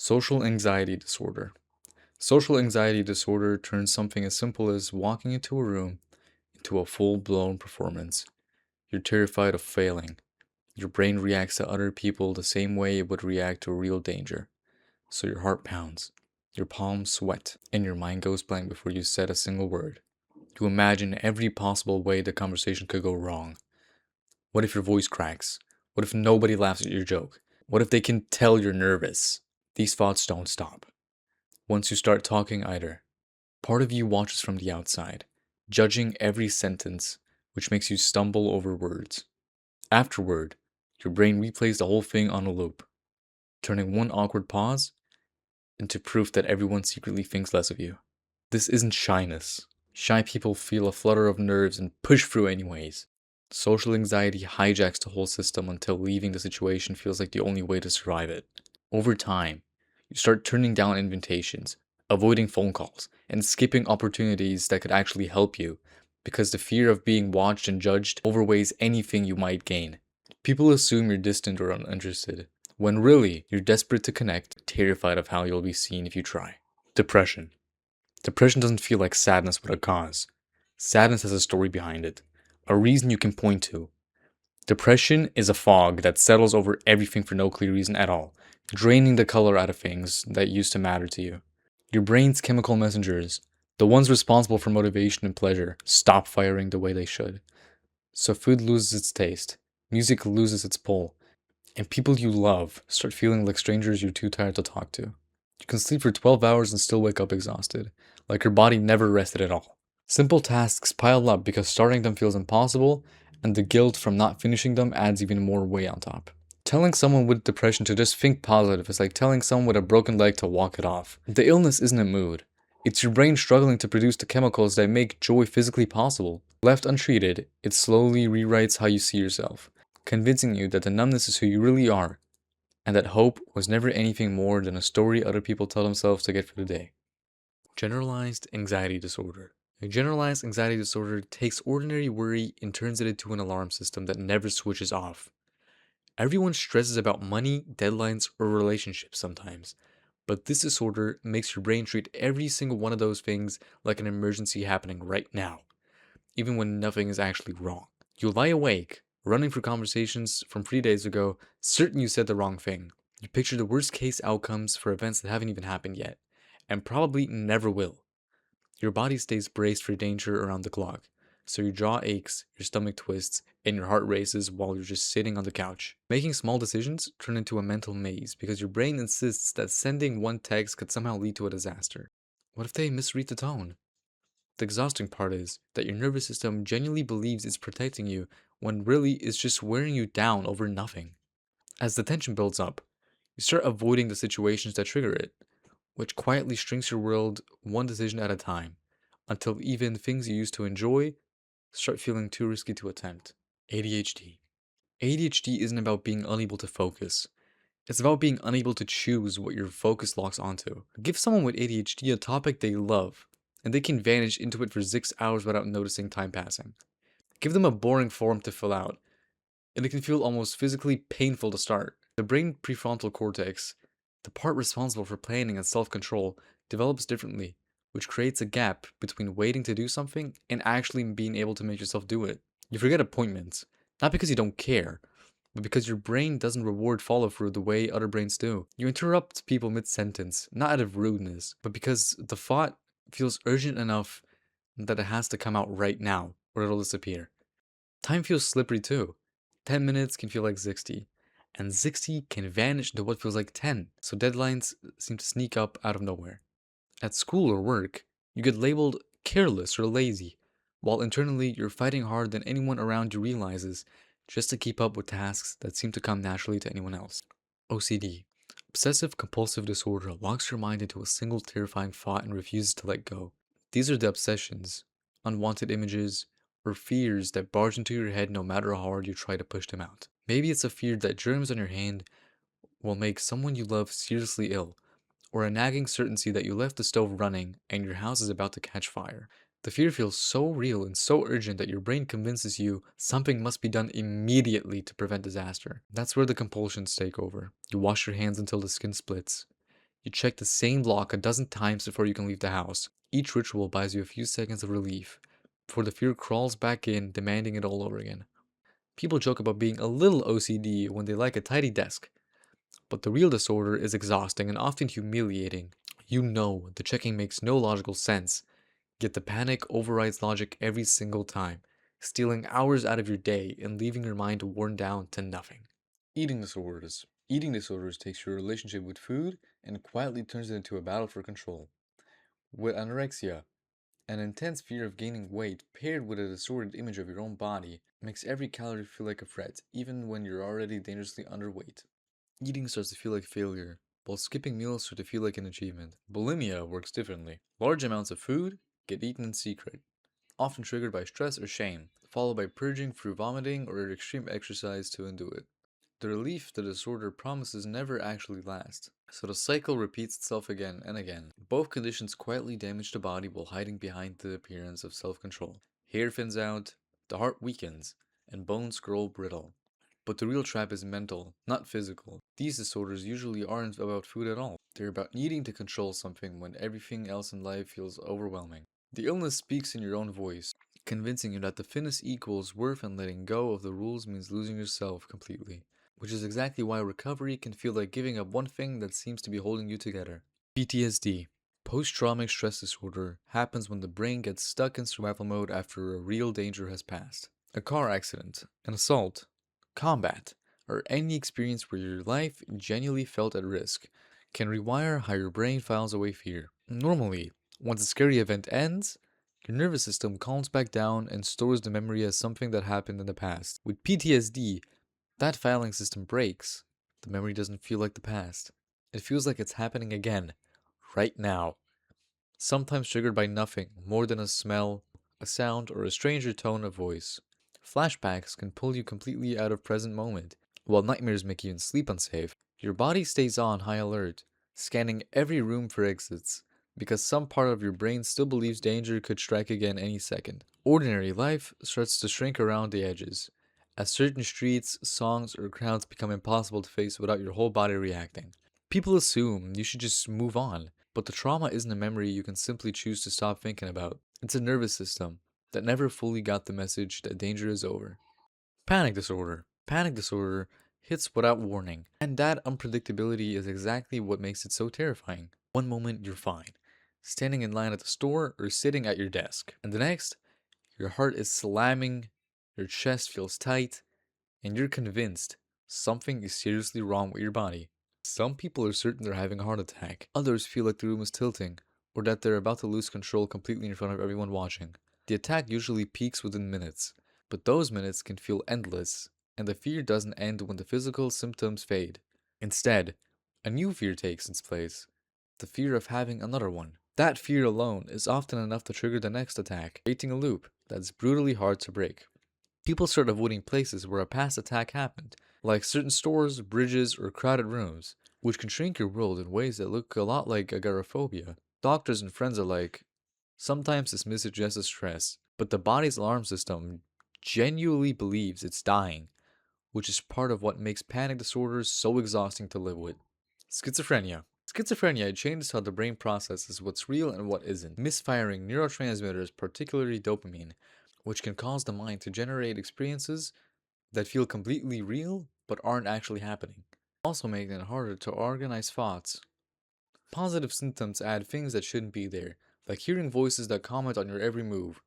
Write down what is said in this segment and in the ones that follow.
Social anxiety disorder. Social anxiety disorder turns something as simple as walking into a room into a full blown performance. You're terrified of failing. Your brain reacts to other people the same way it would react to real danger. So your heart pounds, your palms sweat, and your mind goes blank before you said a single word. You imagine every possible way the conversation could go wrong. What if your voice cracks? What if nobody laughs at your joke? What if they can tell you're nervous? These thoughts don't stop. Once you start talking either, part of you watches from the outside, judging every sentence, which makes you stumble over words. Afterward, your brain replays the whole thing on a loop, turning one awkward pause into proof that everyone secretly thinks less of you. This isn't shyness. Shy people feel a flutter of nerves and push through anyways. Social anxiety hijacks the whole system until leaving the situation feels like the only way to survive it. Over time, you start turning down invitations, avoiding phone calls, and skipping opportunities that could actually help you because the fear of being watched and judged overweighs anything you might gain. People assume you're distant or uninterested, when really you're desperate to connect, terrified of how you'll be seen if you try. Depression. Depression doesn't feel like sadness with a cause. Sadness has a story behind it, a reason you can point to. Depression is a fog that settles over everything for no clear reason at all, draining the color out of things that used to matter to you. Your brain's chemical messengers, the ones responsible for motivation and pleasure, stop firing the way they should. So food loses its taste, music loses its pull, and people you love start feeling like strangers you're too tired to talk to. You can sleep for 12 hours and still wake up exhausted, like your body never rested at all. Simple tasks pile up because starting them feels impossible, and the guilt from not finishing them adds even more weight on top. Telling someone with depression to just think positive is like telling someone with a broken leg to walk it off. The illness isn't a mood. It's your brain struggling to produce the chemicals that make joy physically possible. Left untreated, it slowly rewrites how you see yourself, convincing you that the numbness is who you really are, and that hope was never anything more than a story other people tell themselves to get through the day. Generalized anxiety disorder. A generalized anxiety disorder takes ordinary worry and turns it into an alarm system that never switches off. Everyone stresses about money, deadlines, or relationships sometimes, but this disorder makes your brain treat every single one of those things like an emergency happening right now, even when nothing is actually wrong. You lie awake, running through conversations from 3 days ago, certain you said the wrong thing. You picture the worst case outcomes for events that haven't even happened yet, and probably never will. Your body stays braced for danger around the clock, so your jaw aches, your stomach twists, and your heart races while you're just sitting on the couch. Making small decisions turn into a mental maze because your brain insists that sending one text could somehow lead to a disaster. What if they misread the tone? The exhausting part is that your nervous system genuinely believes it's protecting you when really it's just wearing you down over nothing. As the tension builds up, you start avoiding the situations that trigger it, which quietly shrinks your world one decision at a time, until even things you used to enjoy start feeling too risky to attempt. ADHD. ADHD isn't about being unable to focus. It's about being unable to choose what your focus locks onto. Give someone with ADHD a topic they love, and they can vanish into it for 6 hours without noticing time passing. Give them a boring form to fill out, and it can feel almost physically painful to start. The brain prefrontal cortex, the part responsible for planning and self control, develops differently, which creates a gap between waiting to do something and actually being able to make yourself do it. You forget appointments, not because you don't care, but because your brain doesn't reward follow through the way other brains do. You interrupt people mid sentence, not out of rudeness, but because the thought feels urgent enough that it has to come out right now or it'll disappear. Time feels slippery too. 10 minutes can feel like 60, and 60 can vanish into what feels like 10, so deadlines seem to sneak up out of nowhere. At school or work, you get labeled careless or lazy, while internally you're fighting harder than anyone around you realizes just to keep up with tasks that seem to come naturally to anyone else. OCD. Obsessive compulsive disorder locks your mind into a single terrifying thought and refuses to let go. These are the obsessions, unwanted images, or fears that barge into your head no matter how hard you try to push them out. Maybe it's a fear that germs on your hand will make someone you love seriously ill, or a nagging certainty that you left the stove running and your house is about to catch fire. The fear feels so real and so urgent that your brain convinces you something must be done immediately to prevent disaster. That's where the compulsions take over. You wash your hands until the skin splits. You check the same lock a dozen times before you can leave the house. Each ritual buys you a few seconds of relief, before the fear crawls back in, demanding it all over again. People joke about being a little OCD when they like a tidy desk, but the real disorder is exhausting and often humiliating. You know the checking makes no logical sense, yet the panic overrides logic every single time, stealing hours out of your day and leaving your mind worn down to nothing. Eating disorders. Eating disorders takes your relationship with food and quietly turns it into a battle for control. With anorexia, an intense fear of gaining weight paired with a distorted image of your own body makes every calorie feel like a threat, even when you're already dangerously underweight. Eating starts to feel like failure, while skipping meals start to feel like an achievement. Bulimia works differently. Large amounts of food get eaten in secret, often triggered by stress or shame, followed by purging through vomiting or extreme exercise to undo it. The relief the disorder promises never actually lasts, so the cycle repeats itself again and again. Both conditions quietly damage the body while hiding behind the appearance of self-control. Hair thins out, the heart weakens, and bones grow brittle. But the real trap is mental, not physical. These disorders usually aren't about food at all. They're about needing to control something when everything else in life feels overwhelming. The illness speaks in your own voice, convincing you that the thinness equals worth and letting go of the rules means losing yourself completely. Which is exactly why recovery can feel like giving up one thing that seems to be holding you together. PTSD, post-traumatic stress disorder, happens when the brain gets stuck in survival mode after a real danger has passed. A car accident, an assault, combat, or any experience where your life genuinely felt at risk can rewire how your brain files away fear. Normally, once a scary event ends, your nervous system calms back down and stores the memory as something that happened in the past. With PTSD, that filing system breaks. The memory doesn't feel like the past. It feels like it's happening again, right now. Sometimes triggered by nothing more than a smell, a sound, or a stranger tone of voice. Flashbacks can pull you completely out of present moment, while nightmares make even sleep unsafe. Your body stays on high alert, scanning every room for exits, because some part of your brain still believes danger could strike again any second. Ordinary life starts to shrink around the edges, as certain streets, songs, or crowds become impossible to face without your whole body reacting. People assume you should just move on, but the trauma isn't a memory you can simply choose to stop thinking about. It's a nervous system that never fully got the message that danger is over. Panic disorder. Panic disorder hits without warning, and that unpredictability is exactly what makes it so terrifying. One moment you're fine, standing in line at the store or sitting at your desk, and the next, your heart is slamming, your chest feels tight, and you're convinced something is seriously wrong with your body. Some people are certain they're having a heart attack. Others feel like the room is tilting, or that they're about to lose control completely in front of everyone watching. The attack usually peaks within minutes, but those minutes can feel endless, and the fear doesn't end when the physical symptoms fade. Instead, a new fear takes its place, the fear of having another one. That fear alone is often enough to trigger the next attack, creating a loop that's brutally hard to break. People start avoiding places where a past attack happened, like certain stores, bridges, or crowded rooms, which can shrink your world in ways that look a lot like agoraphobia. Doctors and friends alike sometimes dismiss it just as stress, but the body's alarm system genuinely believes it's dying, which is part of what makes panic disorders so exhausting to live with. Schizophrenia. Schizophrenia changes how the brain processes what's real and what isn't, misfiring neurotransmitters, particularly dopamine, which can cause the mind to generate experiences that feel completely real but aren't actually happening, also making it harder to organize thoughts. Positive symptoms add things that shouldn't be there, like hearing voices that comment on your every move,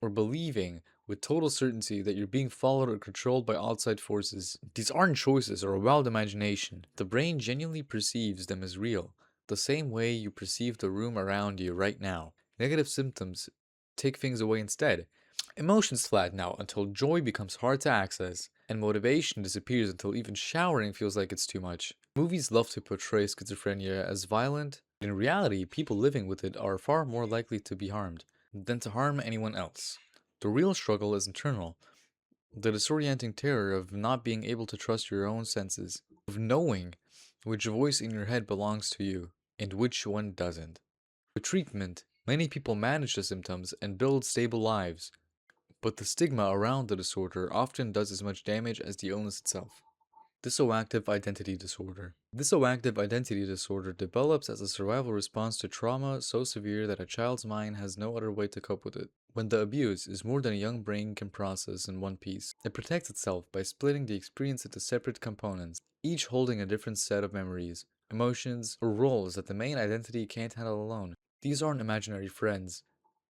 or believing with total certainty that you're being followed or controlled by outside forces. These aren't choices or a wild imagination. The brain genuinely perceives them as real, the same way you perceive the room around you right now. Negative symptoms take things away instead. Emotions flatten out until joy becomes hard to access, and motivation disappears until even showering feels like it's too much. Movies love to portray schizophrenia as violent, but in reality, people living with it are far more likely to be harmed than to harm anyone else. The real struggle is internal, the disorienting terror of not being able to trust your own senses, of knowing which voice in your head belongs to you and which one doesn't. With treatment, many people manage the symptoms and build stable lives, but the stigma around the disorder often does as much damage as the illness itself. Dissoactive identity disorder. Dissoactive identity disorder develops as a survival response to trauma so severe that a child's mind has no other way to cope with it. When the abuse is more than a young brain can process in one piece, it protects itself by splitting the experience into separate components, each holding a different set of memories, emotions, or roles that the main identity can't handle alone. These aren't imaginary friends,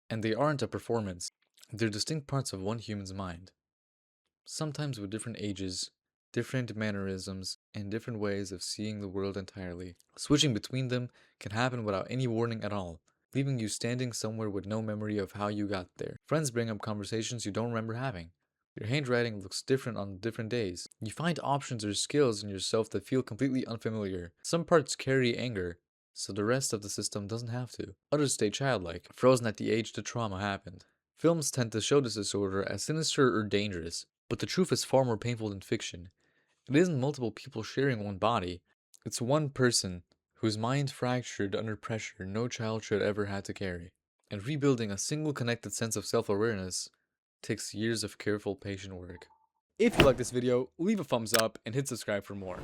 and they aren't a performance. They're distinct parts of one human's mind, sometimes with different ages, different mannerisms, and different ways of seeing the world entirely. Switching between them can happen without any warning at all, leaving you standing somewhere with no memory of how you got there. Friends bring up conversations you don't remember having. Your handwriting looks different on different days. You find options or skills in yourself that feel completely unfamiliar. Some parts carry anger, so the rest of the system doesn't have to. Others stay childlike, frozen at the age the trauma happened. Films tend to show this disorder as sinister or dangerous, but the truth is far more painful than fiction. It isn't multiple people sharing one body, it's one person whose mind fractured under pressure no child should ever have to carry. And rebuilding a single connected sense of self-awareness takes years of careful, patient work. If you like this video, leave a thumbs up and hit subscribe for more.